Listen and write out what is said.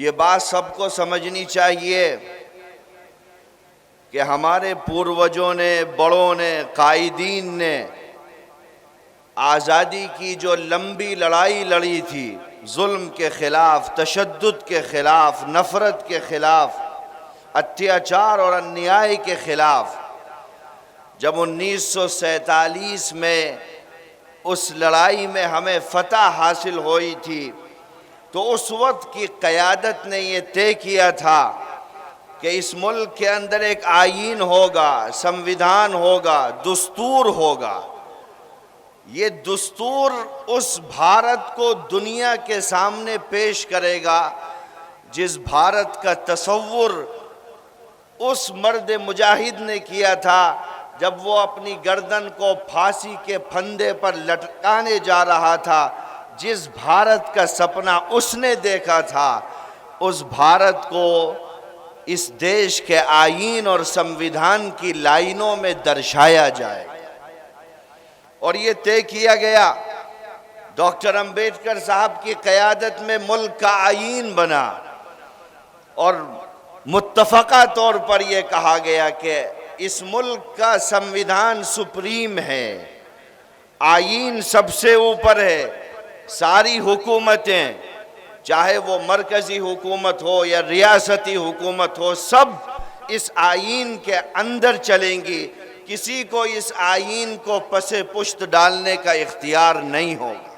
یہ بات سب کو سمجھنی چاہیے کہ ہمارے پوروجوں نے، بڑوں نے، قائدین نے آزادی کی جو لمبی لڑائی لڑی تھی، ظلم کے خلاف، تشدد کے خلاف، نفرت کے خلاف، اتیاچار اور انیائی کے خلاف، جب 1947 میں اس لڑائی میں ہمیں فتح حاصل ہوئی تھی تو اس وقت کی قیادت نے یہ طے کیا تھا کہ اس ملک کے اندر ایک آئین ہوگا، سمویدھان ہوگا، دستور ہوگا۔ یہ دستور اس بھارت کو دنیا کے سامنے پیش کرے گا جس بھارت کا تصور اس مرد مجاہد نے کیا تھا جب وہ اپنی گردن کو پھانسی کے پھندے پر لٹکانے جا رہا تھا۔ جس بھارت کا سپنا اس نے دیکھا تھا، اس بھارت کو اس دیش کے آئین اور سمویدھان کی لائنوں میں درشایا جائے، اور یہ طے کیا گیا۔ ڈاکٹر امبیڈکر صاحب کی قیادت میں ملک کا آئین بنا اور متفقہ طور پر یہ کہا گیا کہ اس ملک کا سمویدھان سپریم ہے، آئین سب سے اوپر ہے، ساری حکومتیں چاہے وہ مرکزی حکومت ہو یا ریاستی حکومت ہو، سب اس آئین کے اندر چلیں گی، کسی کو اس آئین کو پس پشت ڈالنے کا اختیار نہیں ہوگا۔